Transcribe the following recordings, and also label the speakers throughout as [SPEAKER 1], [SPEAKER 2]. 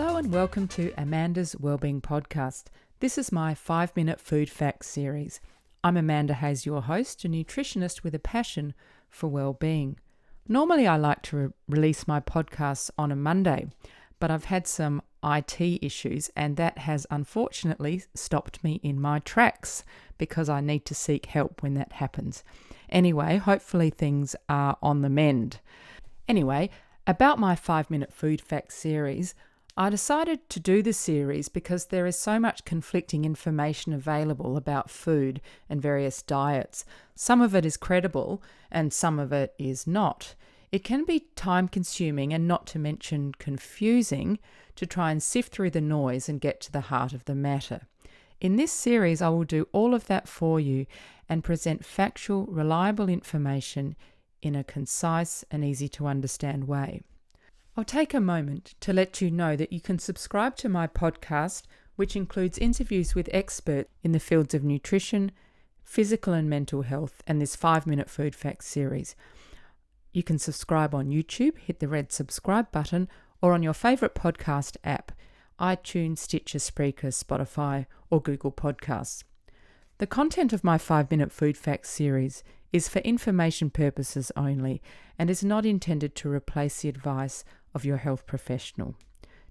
[SPEAKER 1] Hello and welcome to Amanda's Wellbeing Podcast. This is my 5-minute food facts series. I'm Amanda Hayes, your host, a nutritionist with a passion for well-being. Normally I like to release my podcasts on a Monday, but I've had some IT issues and that has unfortunately stopped me in my tracks because I need to seek help when that happens. Anyway, hopefully things are on the mend. Anyway, about my 5-minute food facts series, I decided to do the series because there is so much conflicting information available about food and various diets. Some of it is credible and some of it is not. It can be time-consuming and not to mention confusing to try and sift through the noise and get to the heart of the matter. In this series, I will do all of that for you and present factual, reliable information in a concise and easy to understand way. I'll take a moment to let you know that you can subscribe to my podcast, which includes interviews with experts in the fields of nutrition, physical and mental health, and this 5-minute food facts series. You can subscribe on YouTube, hit the red subscribe button, or on your favourite podcast app, iTunes, Stitcher, Spreaker, Spotify, or Google Podcasts. The content of my 5-minute food facts series is for information purposes only and is not intended to replace the advice of your health professional.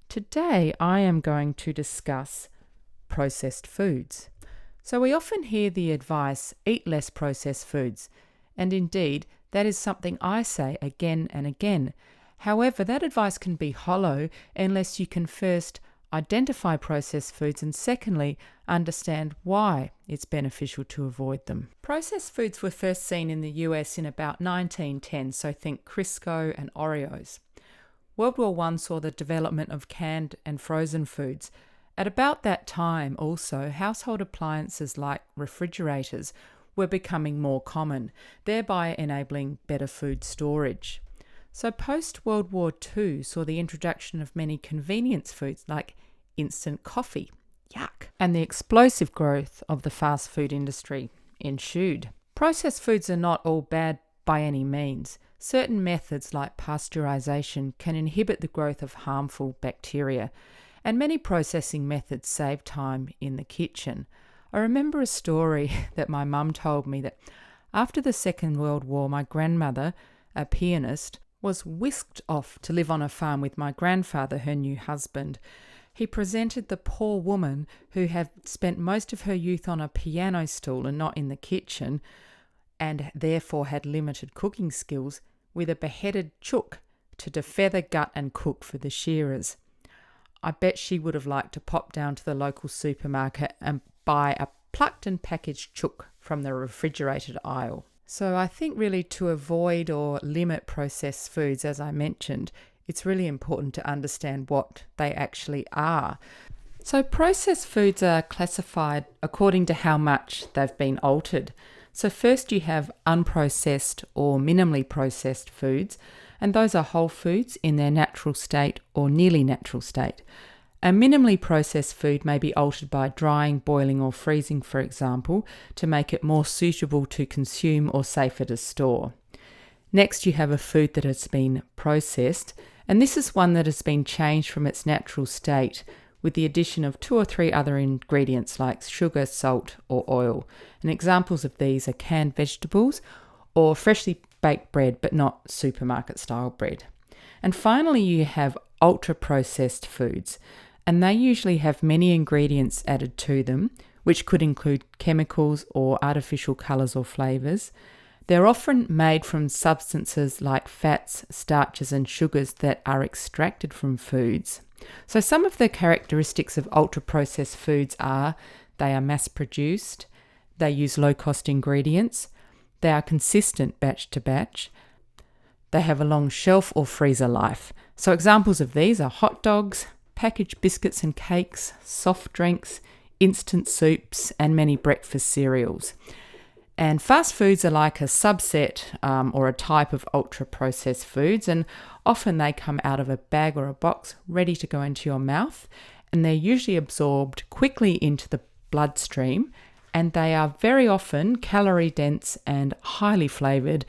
[SPEAKER 1] Today I am going to discuss processed foods. So we often hear the advice, eat less processed foods, and indeed that is something I say again and again. However, that advice can be hollow unless you can first identify processed foods and secondly, understand why it's beneficial to avoid them. Processed foods were first seen in the US in about 1910, so think Crisco and Oreos. World War I saw the development of canned and frozen foods. At about that time also, household appliances like refrigerators were becoming more common, thereby enabling better food storage. So post-World War II saw the introduction of many convenience foods like instant coffee, yuck, and the explosive growth of the fast food industry ensued. Processed foods are not all bad by any means. Certain methods like pasteurization can inhibit the growth of harmful bacteria, and many processing methods save time in the kitchen. I remember a story that my mum told me that after the Second World War, my grandmother, a pianist, was whisked off to live on a farm with my grandfather, her new husband. He presented the poor woman, who had spent most of her youth on a piano stool and not in the kitchen, and therefore had limited cooking skills, with a beheaded chook to defeather, gut and cook for the shearers. I bet she would have liked to pop down to the local supermarket and buy a plucked and packaged chook from the refrigerated aisle. So I think really to avoid or limit processed foods, as I mentioned, it's really important to understand what they actually are. So processed foods are classified according to how much they've been altered. So first you have unprocessed or minimally processed foods, and those are whole foods in their natural state or nearly natural state. A minimally processed food may be altered by drying, boiling or freezing, for example, to make it more suitable to consume or safer to store. Next you have a food that has been processed, and this is one that has been changed from its natural state with the addition of 2 or 3 other ingredients like sugar, salt or oil. And examples of these are canned vegetables or freshly baked bread, but not supermarket style bread. And finally you have ultra-processed foods, and they usually have many ingredients added to them, which could include chemicals or artificial colours or flavours. They're often made from substances like fats, starches and sugars that are extracted from foods. So some of the characteristics of ultra-processed foods are they are mass-produced, they use low-cost ingredients, they are consistent batch to batch, they have a long shelf or freezer life. So examples of these are hot dogs, packaged biscuits and cakes, soft drinks, instant soups, and many breakfast cereals. And fast foods are like a subset or a type of ultra-processed foods, and often they come out of a bag or a box ready to go into your mouth, and they're usually absorbed quickly into the bloodstream, and they are very often calorie dense and highly flavoured,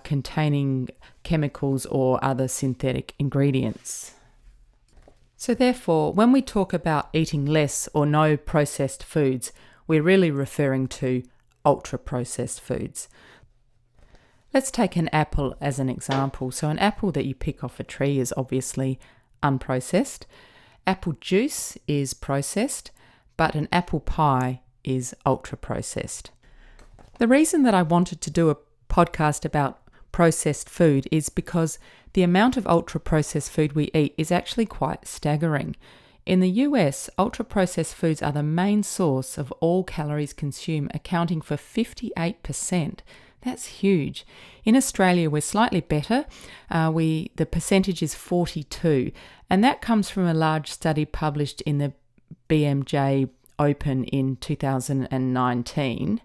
[SPEAKER 1] containing chemicals or other synthetic ingredients. So therefore, when we talk about eating less or no processed foods, we're really referring to ultra-processed foods. Let's take an apple as an example. So an apple that you pick off a tree is obviously unprocessed. Apple juice is processed, but an apple pie is ultra-processed. The reason that I wanted to do a podcast about processed food is because the amount of ultra-processed food we eat is actually quite staggering. In the US, ultra-processed foods are the main source of all calories consumed, accounting for 58%. That's huge. In Australia, we're slightly better. The percentage is 42, and that comes from a large study published in the BMJ Open in 2019.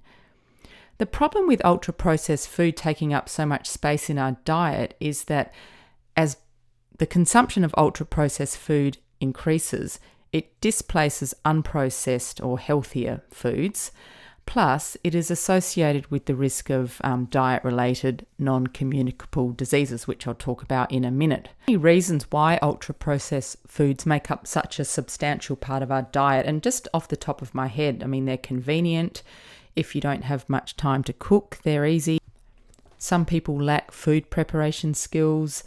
[SPEAKER 1] The problem with ultra-processed food taking up so much space in our diet is that as the consumption of ultra-processed food increases, it displaces unprocessed or healthier foods. Plus, it is associated with the risk of diet-related non-communicable diseases, which I'll talk about in a minute. Many reasons why ultra-processed foods make up such a substantial part of our diet, and just off the top of my head, I mean, they're convenient. If you don't have much time to cook, they're easy. Some people lack food preparation skills.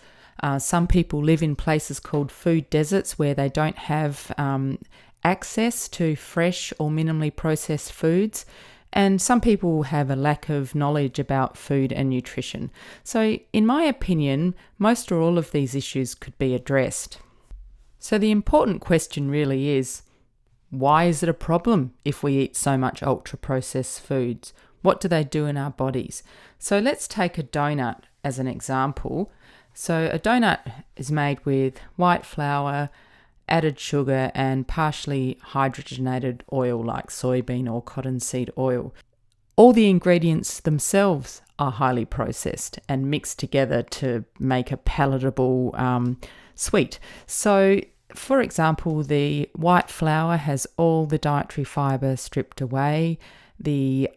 [SPEAKER 1] Some people live in places called food deserts where they don't have access to fresh or minimally processed foods. And some people have a lack of knowledge about food and nutrition. So in my opinion, most or all of these issues could be addressed. So the important question really is, why is it a problem if we eat so much ultra-processed foods? What do they do in our bodies? So let's take a donut as an example. So a donut is made with white flour, added sugar, and partially hydrogenated oil like soybean or cottonseed oil. All the ingredients themselves are highly processed and mixed together to make a palatable sweet. So for example, the white flour has all the dietary fibre stripped away. The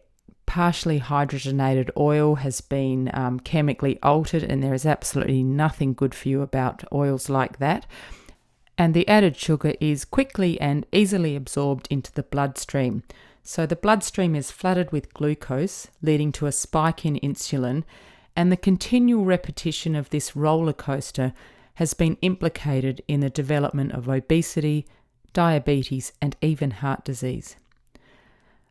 [SPEAKER 1] partially hydrogenated oil has been chemically altered, and there is absolutely nothing good for you about oils like that. And the added sugar is quickly and easily absorbed into the bloodstream. So the bloodstream is flooded with glucose, leading to a spike in insulin, and the continual repetition of this roller coaster has been implicated in the development of obesity, diabetes, and even heart disease.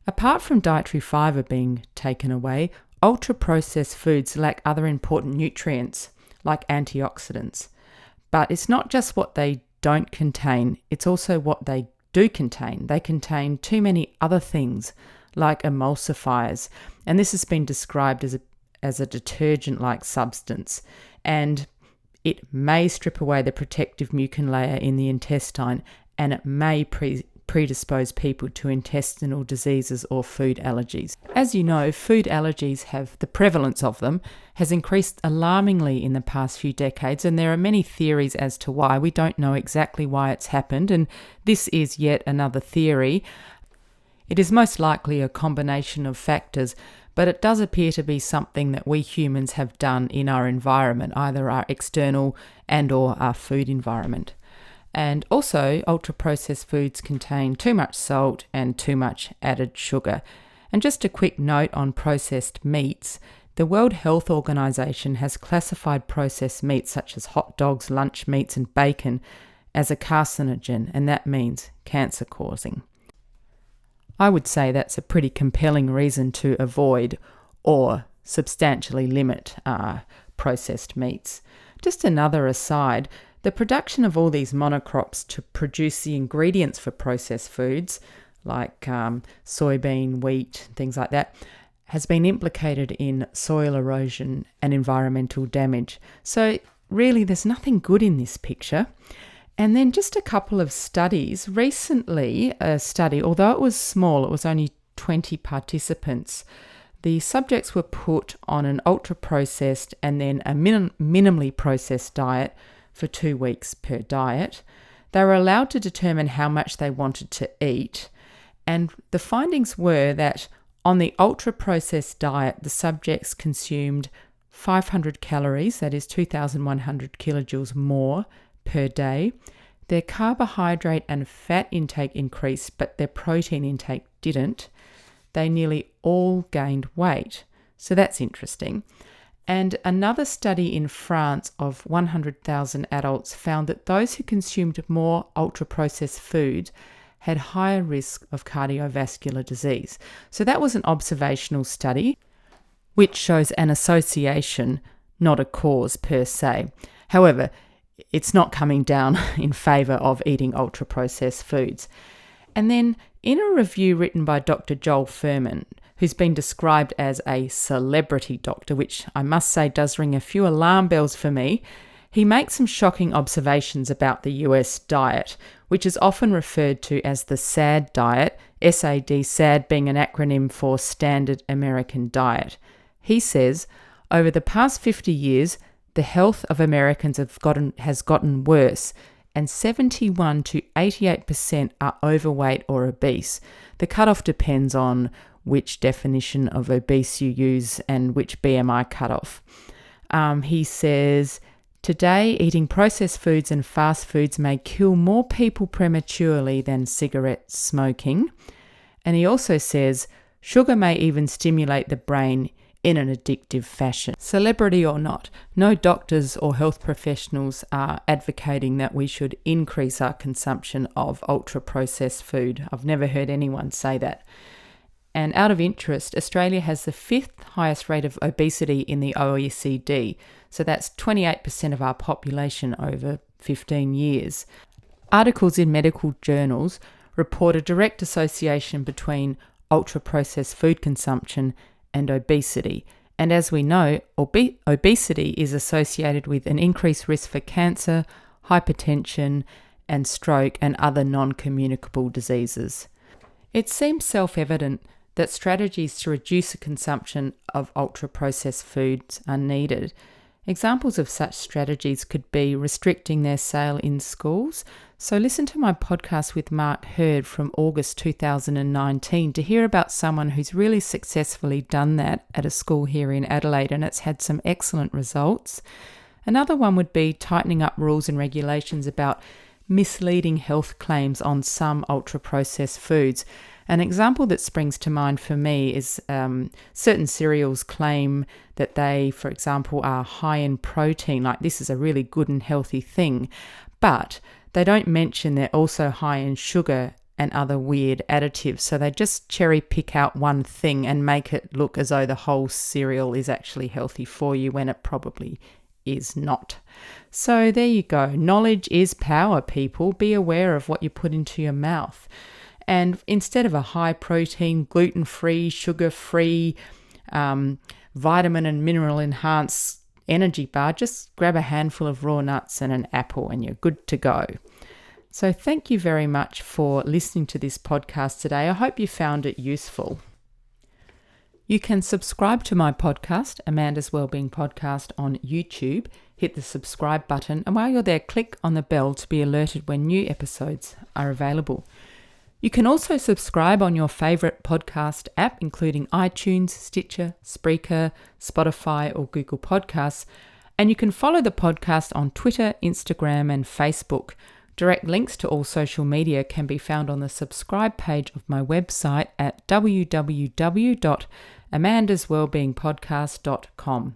[SPEAKER 1] Apart from dietary fibre being taken away, ultra-processed foods lack other important nutrients like antioxidants. But it's not just what they don't contain, it's also what they do contain. They contain too many other things like emulsifiers, and this has been described as a detergent-like substance, and it may strip away the protective mucin layer in the intestine, and it may predispose people to intestinal diseases or food allergies. As you know, food allergies the prevalence of them has increased alarmingly in the past few decades, and there are many theories as to why. We don't know exactly why it's happened, and this is yet another theory. It is most likely a combination of factors, but it does appear to be something that we humans have done in our environment, either our external and or our food environment. And also, ultra-processed foods contain too much salt and too much added sugar. And just a quick note on processed meats. The World Health Organization has classified processed meats such as hot dogs, lunch meats, and bacon as a carcinogen, and that means cancer-causing. I would say that's a pretty compelling reason to avoid or substantially limit processed meats. Just another aside, the production of all these monocrops to produce the ingredients for processed foods, like soybean, wheat, things like that, has been implicated in soil erosion and environmental damage. So really, there's nothing good in this picture. And then just a couple of studies. Recently, a study, although it was small, it was only 20 participants, the subjects were put on an ultra-processed and then a minimally processed diet for 2 weeks per diet. They were allowed to determine how much they wanted to eat, and the findings were that on the ultra-processed diet, the subjects consumed 500 calories, that is 2,100 kilojoules more per day. Their carbohydrate and fat intake increased, but their protein intake didn't. They nearly all gained weight. So that's interesting. And another study in France of 100,000 adults found that those who consumed more ultra-processed food had higher risk of cardiovascular disease. So that was an observational study, which shows an association, not a cause per se. However, it's not coming down in favour of eating ultra-processed foods. And then in a review written by Dr. Joel Fuhrman, who's been described as a celebrity doctor, which I must say does ring a few alarm bells for me, he makes some shocking observations about the US diet, which is often referred to as the SAD diet, SAD, SAD being an acronym for Standard American Diet. He says, over the past 50 years, the health of Americans has gotten worse, and 71 to 88% are overweight or obese. The cutoff depends on which definition of obese you use and which BMI cutoff. He says, today, eating processed foods and fast foods may kill more people prematurely than cigarette smoking. And he also says, sugar may even stimulate the brain in an addictive fashion. Celebrity or not, no doctors or health professionals are advocating that we should increase our consumption of ultra-processed food. I've never heard anyone say that. And out of interest, Australia has the 5th highest rate of obesity in the OECD. So that's 28% of our population over 15 years. Articles in medical journals report a direct association between ultra-processed food consumption and obesity. And as we know, obesity is associated with an increased risk for cancer, hypertension, and stroke and other non-communicable diseases. It seems self-evident that strategies to reduce the consumption of ultra-processed foods are needed. Examples of such strategies could be restricting their sale in schools. So listen to my podcast with Mark Hurd from August 2019 to hear about someone who's really successfully done that at a school here in Adelaide, and it's had some excellent results. Another one would be tightening up rules and regulations about misleading health claims on some ultra-processed foods. An example that springs to mind for me is certain cereals claim that they, for example, are high in protein, like this is a really good and healthy thing, but they don't mention they're also high in sugar and other weird additives. So they just cherry pick out one thing and make it look as though the whole cereal is actually healthy for you when it probably is not. So there you go. Knowledge is power, people. Be aware of what you put into your mouth. And instead of a high protein, gluten-free, sugar-free, vitamin and mineral enhanced energy bar, just grab a handful of raw nuts and an apple and you're good to go. So thank you very much for listening to this podcast today. I hope you found it useful. You can subscribe to my podcast, Amanda's Wellbeing Podcast, on YouTube. Hit the subscribe button, and while you're there, click on the bell to be alerted when new episodes are available. You can also subscribe on your favourite podcast app, including iTunes, Stitcher, Spreaker, Spotify, or Google Podcasts. And you can follow the podcast on Twitter, Instagram, and Facebook. Direct links to all social media can be found on the subscribe page of my website at www.amandaswellbeingpodcast.com.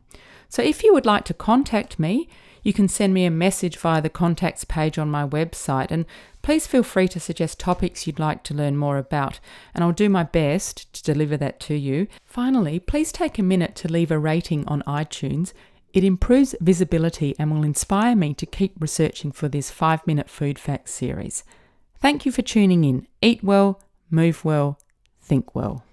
[SPEAKER 1] So if you would like to contact me, you can send me a message via the contacts page on my website, and please feel free to suggest topics you'd like to learn more about, and I'll do my best to deliver that to you. Finally, please take a minute to leave a rating on iTunes. It improves visibility and will inspire me to keep researching for this 5-minute food facts series. Thank you for tuning in. Eat well, move well, think well.